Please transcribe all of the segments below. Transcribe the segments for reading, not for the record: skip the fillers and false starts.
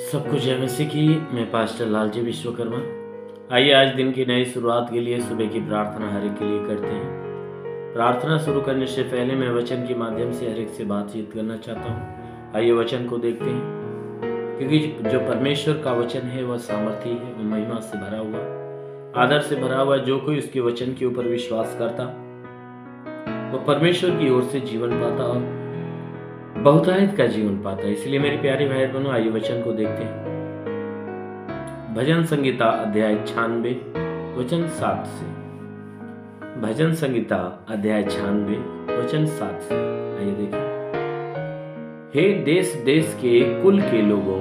सबको जय मसीह की। मैं पास्टर लालजी विश्वकर्मा। आइए आज दिन की नई शुरुआत के लिए सुबह की प्रार्थना हर एक के लिए करते हैं। प्रार्थना शुरू करने से पहले मैं वचन के माध्यम से हर एक से बातचीत करना चाहता हूँ। आइए वचन को देखते हैं, क्योंकि जो परमेश्वर का वचन है वह सामर्थी है, वह महिमा से भरा हुआ, आदर से भरा हुआ। जो कोई उसके वचन के ऊपर विश्वास करता वह परमेश्वर की ओर से जीवन पाता और बहुतायत का जीवन पाता है। इसलिए मेरे प्यारे भाई बहनों, आइए वचन को देखते हैं। भजन संगीता अध्याय 96 वचन 7 से। भजन संगीता अध्याय 96 वचन 7 से आइए देखें। हे देश देश के कुल के लोगों,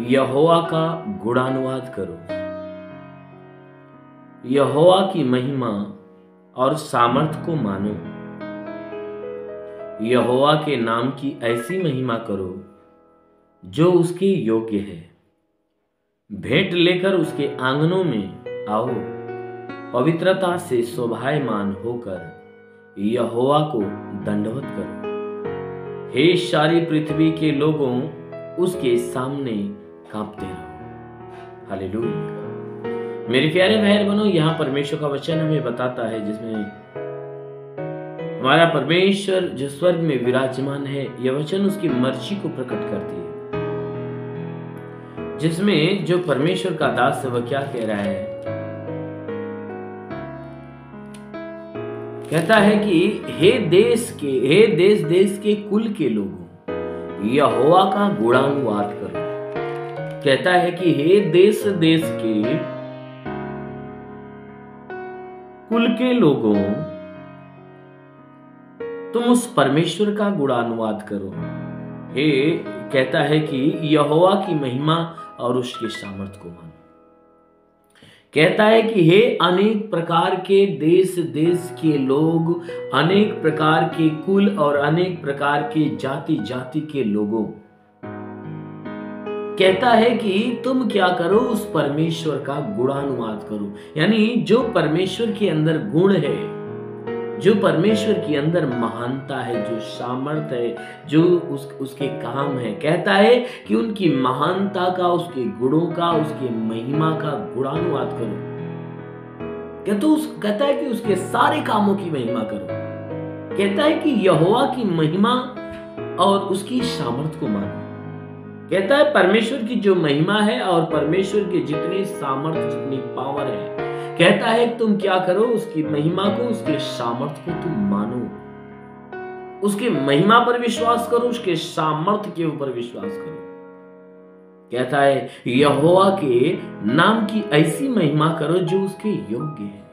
यहोवा का गुणानुवाद करो। यहोवा की महिमा और सामर्थ को मानो। यहोवा के नाम की ऐसी महिमा करो जो उसके योग्य है। भेंट लेकर उसके आंगनों में आओ, पवित्रता से शोभायमान होकर यहोवा को दंडवत करो। हे सारी पृथ्वी के लोगों, उसके सामने कांपते रहो। हालेलुया। मेरे प्यारे भाई बहनों, यहाँ परमेश्वर का वचन हमें बताता है, जिसमें हमारा परमेश्वर जो स्वर्ग में विराजमान है, यह वचन उसकी मर्जी को प्रकट करती है। जिसमें जो परमेश्वर का दास है वह क्या कह रहा है? कहता है कि हे देश देश के कुल के लोगों, यहोवा का गुणानुवाद करो। कहता है कि हे देश देश के कुल के लोगों, तुम उस परमेश्वर का गुणानुवाद करो। हे कहता है कि यहोवा की महिमा और उसके सामर्थ को मानो। कहता है कि हे अनेक प्रकार के देश देश के लोग, अनेक प्रकार के कुल और अनेक प्रकार के जाति जाति के लोगों, कहता है कि तुम क्या करो? उस परमेश्वर का गुणानुवाद करो। यानी जो परमेश्वर के अंदर गुण है, जो परमेश्वर के अंदर महानता है, जो सामर्थ है, जो उसके काम है, कहता है कि उनकी महानता का, उसके गुणों का, उसके महिमा का गुणानुवाद करो। कहता है कि उसके सारे कामों की महिमा करो। कहता है कि यहोवा की महिमा और उसकी सामर्थ को मानो। कहता है परमेश्वर की जो महिमा है और परमेश्वर के जितनी सामर्थ, जितनी पावर है, कहता है तुम क्या करो? उसकी महिमा को, उसके सामर्थ को तुम मानो। उसके महिमा पर विश्वास करो, उसके सामर्थ के ऊपर विश्वास करो। कहता है यहोवा के नाम की ऐसी महिमा करो जो उसके योग्य है।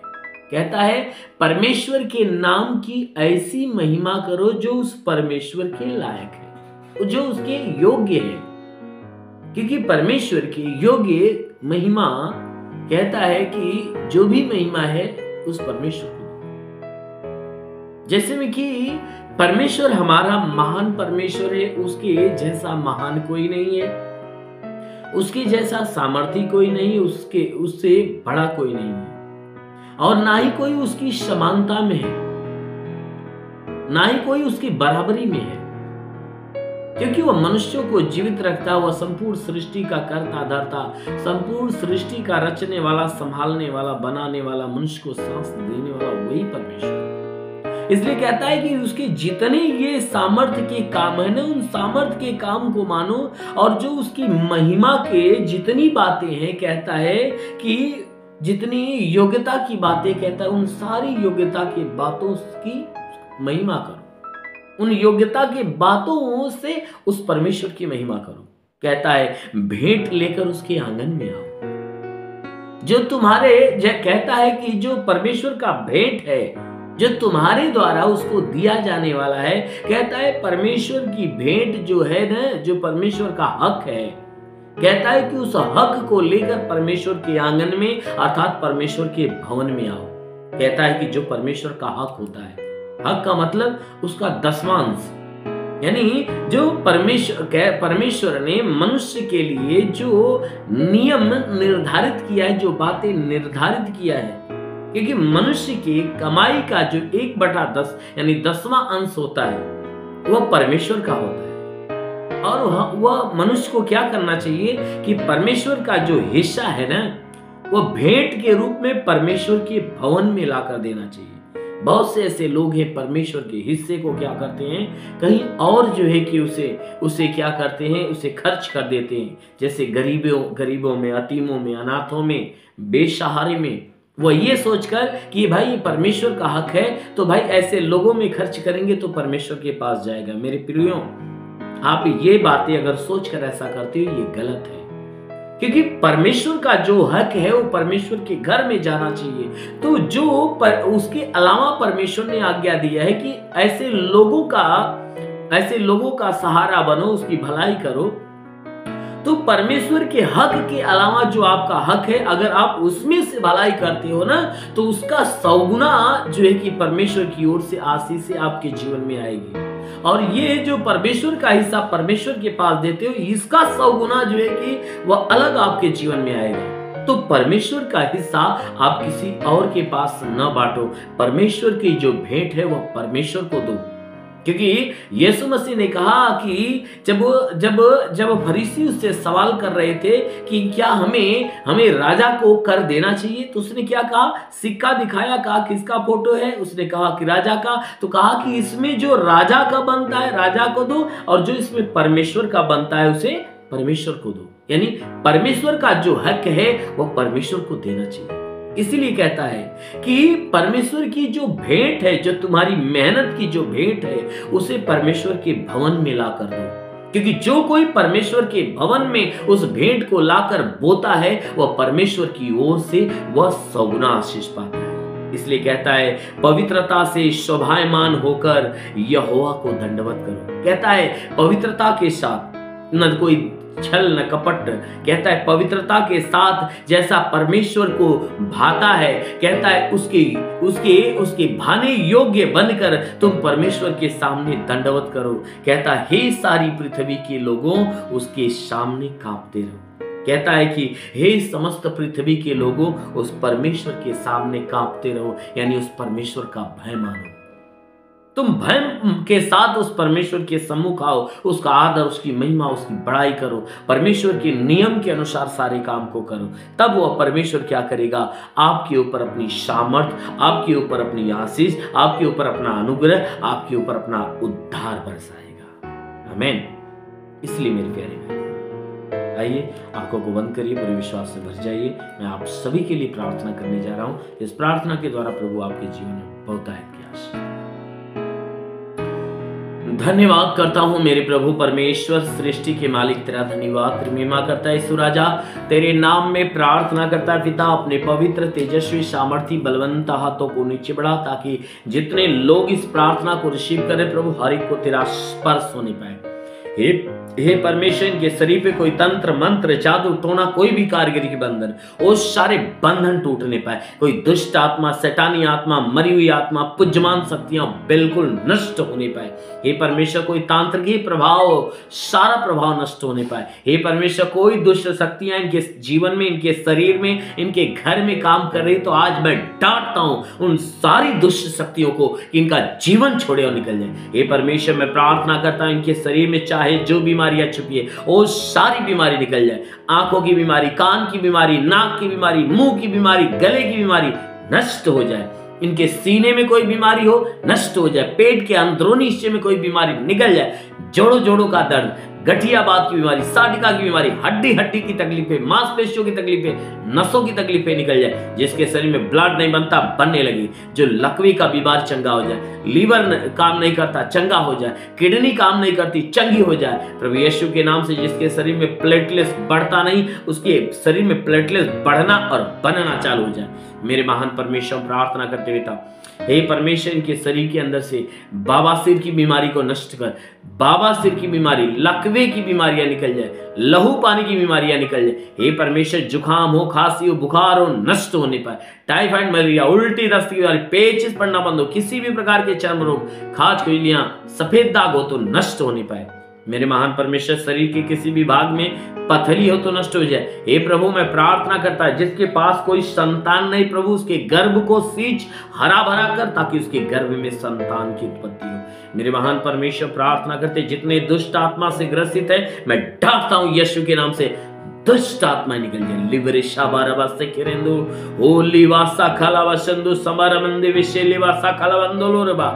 कहता है परमेश्वर के नाम की ऐसी महिमा करो जो उस परमेश्वर के लायक है, जो उसके योग्य है। क्योंकि परमेश्वर की योग्य महिमा, कहता है कि जो भी महिमा है उस परमेश्वर को। जैसे में कि परमेश्वर हमारा महान परमेश्वर है, उसके जैसा महान कोई नहीं है, उसके जैसा सामर्थी कोई नहीं, उससे बड़ा कोई नहीं है, और ना ही कोई उसकी समानता में है, ना ही कोई उसकी बराबरी में है। क्योंकि वह मनुष्यों को जीवित रखता, वह संपूर्ण सृष्टि का कर्ता धर्ता, संपूर्ण सृष्टि का रचने वाला, संभालने वाला, बनाने वाला, मनुष्य को सांस देने वाला वही परमेश्वर। इसलिए कहता है कि उसके जितने ये सामर्थ्य के काम है ना, उन सामर्थ्य के काम को मानो, और जो उसकी महिमा के जितनी बातें हैं, कहता है कि जितनी योग्यता की बातें, कहता है उन सारी योग्यता की बातों की महिमा करो। उन योग्यता के बातों से उस परमेश्वर की महिमा करो। कहता है भेंट लेकर उसके आंगन में आओ। जो तुम्हारे कहता है कि जो परमेश्वर का भेंट है, जो तुम्हारे द्वारा उसको दिया जाने वाला है, कहता है परमेश्वर की भेंट जो है ना, जो परमेश्वर का हक है, कहता है कि उस हक को लेकर परमेश्वर के आंगन में, अर्थात परमेश्वर के भवन में आओ। कहता है कि जो परमेश्वर का हक होता है, हक का मतलब उसका दसवांश, यानी जो परमेश्वर ने मनुष्य के लिए जो नियम निर्धारित किया है, जो बातें निर्धारित किया है, क्योंकि मनुष्य की कमाई का जो 1/10 यानी 10वां अंश होता है, वह परमेश्वर का होता है। और वह मनुष्य को क्या करना चाहिए कि परमेश्वर का जो हिस्सा है ना, वो भेंट के रूप में परमेश्वर के भवन में लाकर देना चाहिए। बहुत से ऐसे लोग हैं परमेश्वर के हिस्से को क्या करते हैं, कहीं और जो है कि उसे क्या करते हैं, उसे खर्च कर देते हैं। जैसे गरीबों में, यतीमों में, अनाथों में, बेसहारे में, वो ये सोचकर कि भाई ये परमेश्वर का हक है, तो भाई ऐसे लोगों में खर्च करेंगे तो परमेश्वर के पास जाएगा। मेरे प्रियो, आप ये बातें अगर सोचकर ऐसा करते हो, ये गलत है। क्योंकि परमेश्वर का जो हक है वो परमेश्वर के घर में जाना चाहिए। तो उसके अलावा परमेश्वर ने आज्ञा दिया है कि ऐसे लोगों का सहारा बनो, उसकी भलाई करो। तो परमेश्वर के हक के अलावा जो आपका हक है, अगर आप उसमें से भलाई करते हो ना, तो उसका 100 गुना जो है कि परमेश्वर की ओर से आशीष से आपके जीवन में आएगी। और ये जो परमेश्वर का हिस्सा परमेश्वर के पास देते हो, इसका 100 गुना जो है कि वह अलग आपके जीवन में आएगा। तो परमेश्वर का हिस्सा आप किसी और के पास न बांटो। परमेश्वर की जो भेंट है वह परमेश्वर को दो। क्योंकि यीशु मसीह ने कहा कि जब फरीसी उससे सवाल कर रहे थे कि क्या हमें राजा को कर देना चाहिए, तो उसने क्या कहा, सिक्का दिखाया, कहा किसका फोटो है, उसने कहा कि राजा का। तो कहा कि इसमें जो राजा का बनता है राजा को दो, और जो इसमें परमेश्वर का बनता है उसे परमेश्वर को दो। यानी परमेश्वर का जो हक है वह परमेश्वर को देना चाहिए। इसीलिए कहता है कि परमेश्वर की जो भेंट है, जो तुम्हारी मेहनत की जो भेंट है, उसे परमेश्वर के भवन में लाकर दो। क्योंकि जो कोई परमेश्वर के भवन में उस भेंट को लाकर बोता है, वह परमेश्वर की ओर से वह 100 गुना आशीष पाता है। इसलिए कहता है, पवित्रता से शोभायमान होकर यहोवा को दंडवत करो। कहता है पवित्रता के साथ, न कोई छल न कपट। कहता है पवित्रता के साथ जैसा परमेश्वर को भाता है, कहता है उसके भाने योग्य बनकर तुम परमेश्वर के सामने दंडवत करो। कहता है हे सारी पृथ्वी के लोगों, उसके सामने कांपते रहो। कहता है कि हे समस्त पृथ्वी के लोगों, उस परमेश्वर के सामने कांपते रहो। यानी उस परमेश्वर का भय मानो। तुम भय के साथ उस परमेश्वर के सम्मुख आओ, उसका आदर, उसकी महिमा, उसकी बड़ाई करो। परमेश्वर के नियम के अनुसार सारे काम को करो। तब वह परमेश्वर क्या करेगा, आपके ऊपर अपनी सामर्थ, आपके ऊपर अपनी आशीष, आपके ऊपर अपना अनुग्रह, आपके ऊपर अपना उद्धार बरसाएगा। आमीन। इसलिए मेरे प्यारे भाई, आइए आंखों को बंद करिए, पूरे विश्वास से भर जाइए। मैं आप सभी के लिए प्रार्थना करने जा रहा हूं। इस प्रार्थना के द्वारा प्रभु आपके जीवन में बहुतायत की आशीष। धन्यवाद करता हूं मेरे प्रभु परमेश्वर, सृष्टि के मालिक, तेरा धन्यवाद महिमा करता है यीशु राजा। तेरे नाम में प्रार्थना करता है पिता, अपने पवित्र तेजस्वी सामर्थी बलवंत हाथों को नीचे बढ़ा, ताकि जितने लोग इस प्रार्थना को रिसीव करें प्रभु, हर एक को तेरा स्पर्श होने पाए। हे परमेश्वर, इनके शरीर पे कोई तंत्र मंत्र जादू टोना कोई भी कारीगरी के बंधन, वो सारे बंधन टूटने पाए। कोई दुष्ट आत्मा, शैतानी आत्मा, मरी हुई आत्मा, पुज्यमान शक्तियां बिल्कुल नष्ट होने पाए। हे परमेश्वर, कोई तांत्रिक प्रभाव, सारा प्रभाव नष्ट होने पाए। हे परमेश्वर, कोई दुष्ट शक्तियां इनके जीवन में, इनके शरीर में, इनके घर में काम कर रही, तो आज मैं डांटता हूं उन सारी दुष्ट शक्तियों को, इनका जीवन छोड़े और निकल जाए। हे परमेश्वर, मैं प्रार्थना करता हूं इनके शरीर में चाहे जो बीमारियां छुपी है, वो सारी बीमारी निकल जाए। आंखों की बीमारी, कान की बीमारी, नाक की बीमारी, मुंह की बीमारी, गले की बीमारी नष्ट हो जाए। इनके सीने में कोई बीमारी हो, नष्ट हो जाए। पेट के अंदरूनी हिस्से में कोई बीमारी निकल जाए। जोड़ों का दर्द, गठियाबाद की बीमारी, साटिका की बीमारी, हड्डी की तकलीफें, मांसपेशियों की तकलीफें, नसों की तकलीफें निकल जाए। जिसके शरीर में ब्लड नहीं बनता, बनने लगी। जो लकवी का बीमार चंगा हो जाए, लीवर काम नहीं करता चंगा हो जाए, किडनी काम नहीं करती चंगी हो जाए। प्रभु यीशु के नाम से जिसके शरीर में प्लेटलेट्स बढ़ता नहीं, उसके शरीर में प्लेटलेट्स बढ़ना और बनना चालू हो जाए। मेरे महान परमेश्वर, प्रार्थना करते हुए था, हे परमेश्वर, इनके शरीर के अंदर से बवासीर की बीमारी को नष्ट कर। बवासीर की बीमारी, लकवे की बीमारियां निकल जाए, लहू पानी की बीमारियां निकल जाए। हे परमेश्वर, जुकाम हो, खांसी हो, बुखार हो, नष्ट होने पाए। टाइफाइड, मलेरिया, उल्टी, दस्त की बीमारी, पेचिस पड़ना बंद हो, किसी भी प्रकार के चर्म रोग, खाज खुजलियां, सफेद दाग हो तो नष्ट होने पाए। मेरे महान परमेश्वर, शरीर के किसी भी भाग में पथरी हो तो नष्ट हो जाए। हे प्रभु, मैं प्रार्थना करता है जिसके पास कोई संतान नहीं प्रभु, उसके गर्भ को सींच हरा भरा कर, ताकि उसके गर्भ में संतान की उत्पत्ति हो। मेरे महान परमेश्वर, प्रार्थना करते जितने दुष्ट आत्मा से ग्रसित है, मैं डांटता हूं यीशु के नाम से, दुष्ट आत्मा निकल जाए। लिवरेशा बारबासे किरेंदु ओ लिवासा खलावसंदु समरमंदे विषय लिवासा खलावंदोलोरबा।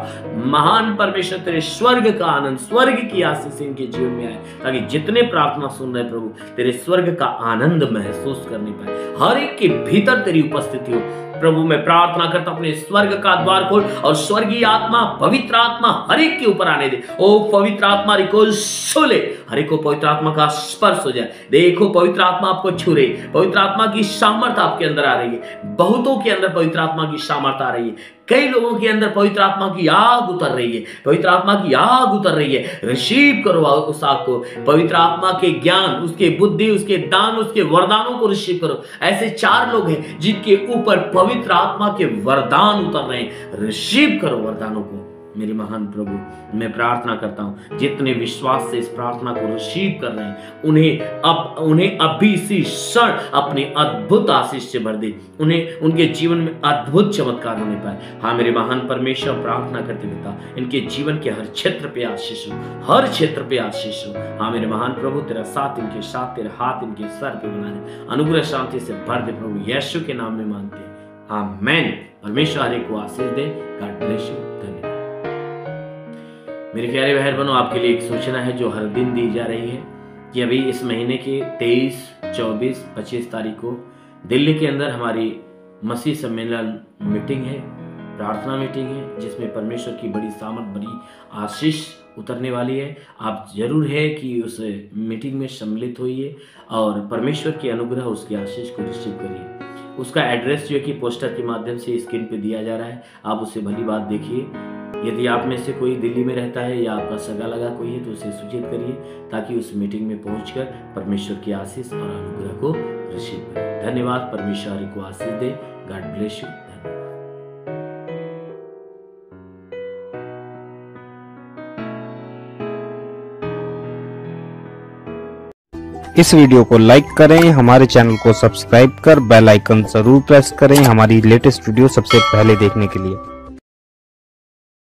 महान परमेश्वर, तेरे स्वर्ग का आनंद, स्वर्ग की आशीष इनके जीवन में आए, ताकि जितने प्रार्थना सुन रहे प्रभु, तेरे स्वर्ग का आनंद महसूस करने पाए। हर एक के भीतर तेरी उपस्थिति हो प्रभु। मैं प्रार्थना करता अपने स्वर्ग का द्वार खोल और स्वर्गीय आत्मा, पवित्र आत्मा हर एक के ऊपर आने दे। ओ पवित्र आत्मा रिको सोले, हर एक को पवित्र आत्मा का स्पर्श हो जाए। देखो पवित्र आत्मा आपको छू रही, पवित्र आत्मा की सामर्थ आपके अंदर आ रही है। बहुतों के अंदर पवित्र आत्मा की सामर्थ आ रही है। कई लोगों के अंदर पवित्र आत्मा की आग उतर रही है, पवित्र आत्मा की आग उतर रही है। रिसीव करो उस आग को, पवित्र आत्मा के ज्ञान, उसके बुद्धि, उसके दान, उसके वरदानों को रिसीव करो। ऐसे 4 लोग हैं जिनके ऊपर पवित्र आत्मा के वरदान उतर रहे हैं। रिसीव करो वरदानों को मेरे महान प्रभु। मैं प्रार्थना करता हूं जितने विश्वास से इस प्रार्थना को रिसीव कर रहे हैं, उन्हें अभी इसी क्षण अपनी अद्भुत आशीष से भर दे। उन्हें उनके जीवन में अद्भुत चमत्कार होने पाए। हाँ मेरे महान परमेश्वर, प्रार्थना करते पिता, इनके जीवन के हर क्षेत्र पे आशीष हो, हर क्षेत्र पे आशीष हो। हाँ मेरे महान प्रभु, तेरा साथ इनके साथ, तेरा हाथ इनके सर पे बना रहे, अनुग्रह शांति से भर दे प्रभु। यीशु के नाम में मांगते हैं, आमीन। परमेश्वर हर एक को आशीष दे। God bless you. धन्यवाद। मेरे प्यारे बहन बहनों, आपके लिए एक सूचना है जो हर दिन दी जा रही है कि अभी इस महीने के 23, 24, 25 तारीख को दिल्ली के अंदर हमारी मसीह सम्मेलन मीटिंग है, प्रार्थना मीटिंग है, जिसमें परमेश्वर की बड़ी सामर्थ, बड़ी आशीष उतरने वाली है। आप जरूर है कि उस मीटिंग में सम्मिलित होइए और परमेश्वर के अनुग्रह, उसकी आशीष को रिसीव करिए। उसका एड्रेस जो है कि पोस्टर के माध्यम से स्क्रीन पे दिया जा रहा है, आप उसे भली बात देखिए। यदि आप में से कोई दिल्ली में रहता है या आपका सगा लगा कोई है तो उसे सूचित करिए, ताकि उस मीटिंग में पहुंचकर परमेश्वर की आशीष और अनुग्रह को रिसीव करें। धन्यवाद। परमेश्वर को आशीष दे। God bless you. इस वीडियो को लाइक करें, हमारे चैनल को सब्सक्राइब कर बेल आइकन जरूर प्रेस करें हमारी लेटेस्ट वीडियो सबसे पहले देखने के लिए।